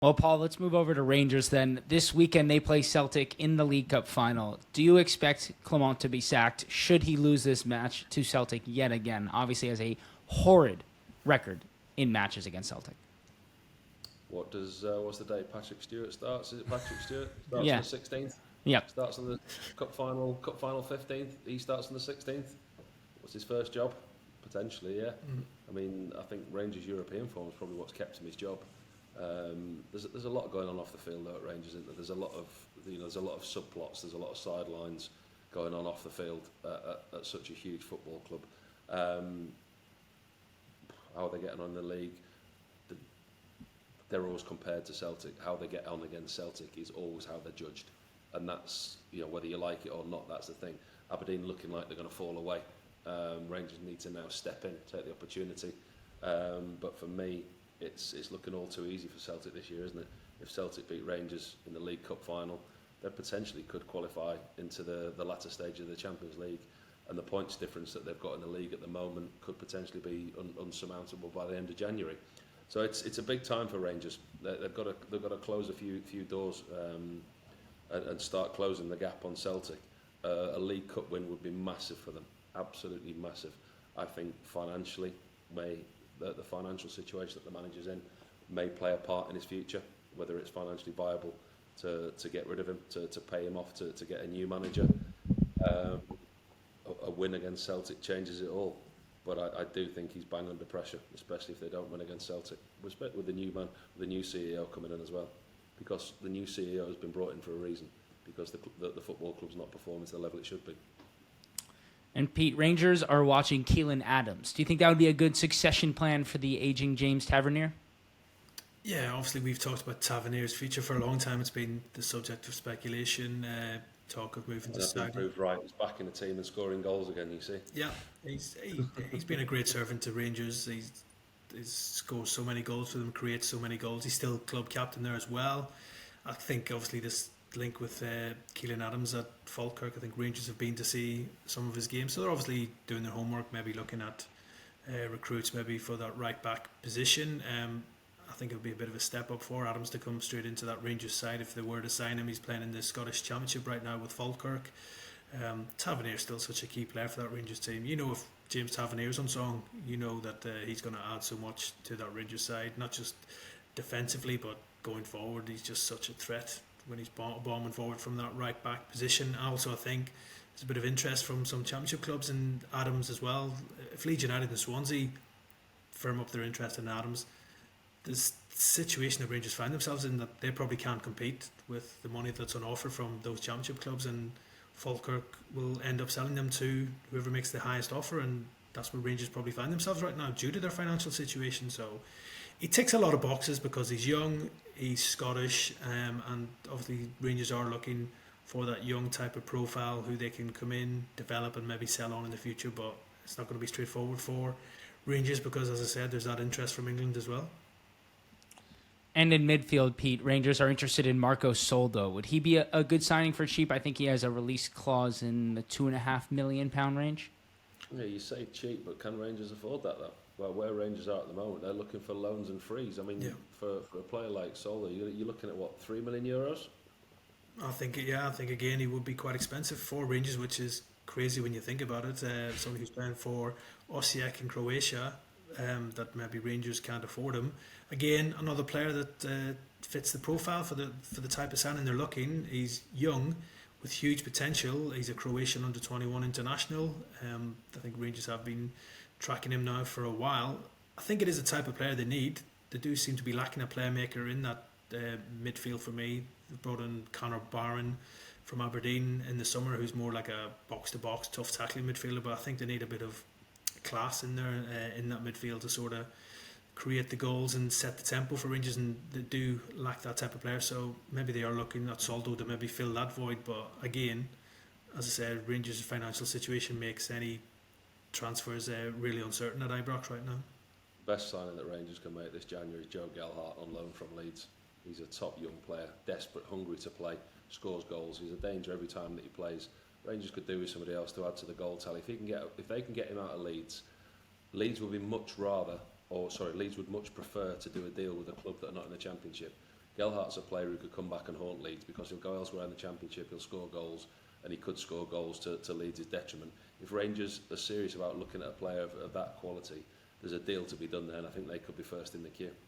Well, Paul, let's move over to Rangers then. This weekend they play Celtic in the League Cup final. Do you expect Clement to be sacked should he lose this match to Celtic yet again? Obviously has a horrid record in matches against Celtic. What's the day Patrick Stewart starts? Is it Patrick Stewart starts Yeah. on the 16th? Yep. Starts on the cup final 15th. He starts on the 16th. What's his first job? Potentially, yeah. I mean, I think Rangers' European form is probably what's kept him his job. There's a lot going on off the field though at Rangers, isn't there? There's a lot of subplots. There's a lot of sidelines going on off the field at such a huge football club. How are they getting on in the league? They're always compared to Celtic. How they get on against Celtic is always how they're judged, and that's, whether you like it or not, that's the thing. Aberdeen looking like they're going to fall away. Rangers need to now step in, take the opportunity. But for me, it's looking all too easy for Celtic this year, isn't it? If Celtic beat Rangers in the League Cup final, they potentially could qualify into the latter stage of the Champions League, and the points difference that they've got in the league at the moment could potentially be unsurmountable by the end of January. So it's a big time for Rangers. They've got to close a few doors and start closing the gap on Celtic. A League Cup win would be massive for them, absolutely massive. I think financially, the financial situation that the manager's in may play a part in his future, whether it's financially viable to get rid of him, to pay him off, to get a new manager. A win against Celtic changes it all. But I do think he's bang under pressure, especially if they don't win against Celtic. Respect with the new man, the new CEO coming in as well, because the new CEO has been brought in for a reason, because the football club's not performing to the level it should be. And Pete, Rangers are watching Keelan Adams. Do you think that would be a good succession plan for the aging James Tavernier? Yeah, obviously we've talked about Tavernier's future for a long time. It's been the subject of speculation, talk of moving to Saudi. Proved right. He's back in the team and scoring goals again, you see. Yeah, he's been a great servant to Rangers. He's scored so many goals for them, creates so many goals. He's still club captain there as well. I think obviously this link with Keelan Adams at Falkirk, I think Rangers have been to see some of his games, so they're obviously doing their homework, maybe looking at recruits maybe for that right back position. I think it would be a bit of a step up for Adams to come straight into that Rangers side if they were to sign him. He's playing in the Scottish Championship right now with Falkirk. Tavernier is still such a key player for that Rangers team. If James Tavernier's on song, that he's going to add so much to that Rangers side, not just defensively but going forward. He's just such a threat when he's bombing forward from that right back position. Also, I think there's a bit of interest from some Championship clubs in Adams as well. If Leeds United and Swansea firm up their interest in Adams, the situation that Rangers find themselves in, that they probably can't compete with the money that's on offer from those Championship clubs, and Falkirk will end up selling them to whoever makes the highest offer, and that's where Rangers probably find themselves right now due to their financial situation. So he ticks a lot of boxes because he's young, he's Scottish, and obviously Rangers are looking for that young type of profile who they can come in, develop and maybe sell on in the future, but it's not going to be straightforward for Rangers because, as I said, there's that interest from England as well. And in midfield, Pete, Rangers are interested in Marco Soldo. Would he be a good signing for cheap? I think he has a release clause in the £2.5 million range. Yeah, you say cheap, but can Rangers afford that though? Well, where Rangers are at the moment, they're looking for loans and frees. I mean, for a player like Soldo, you're looking at what, €3 million? I think again he would be quite expensive for Rangers, which is crazy when you think about it. Somebody who's playing for Osijek in Croatia, that maybe Rangers can't afford him. Again, another player that fits the profile for the type of signing they're looking. He's young, with huge potential. He's a Croatian under-21 international. I think Rangers have been tracking him now for a while. I think it is the type of player they need. They do seem to be lacking a playmaker in that midfield for me. They brought in Conor Barron from Aberdeen in the summer, who's more like a box-to-box, tough tackling midfielder, but I think they need a bit of class in there in that midfield to sort of create the goals and set the tempo for Rangers, and they do lack that type of player, so maybe they are looking at Soldo to maybe fill that void. But again, as I said, Rangers' financial situation makes any transfers really uncertain at Ibrox right now. Best signing that Rangers can make this January is Joe Gelhardt on loan from Leeds. He's a top young player, desperate, hungry to play, scores goals. He's a danger every time that he plays. Rangers could do with somebody else to add to the goal tally. If they can get him out of Leeds, Leeds would much prefer to do a deal with a club that are not in the Championship, Gelhart's a player who could come back and haunt Leeds because he'll go elsewhere in the Championship, he'll score goals, and he could score goals to Leeds' detriment. If Rangers are serious about looking at a player of that quality, there's a deal to be done there, and I think they could be first in the queue.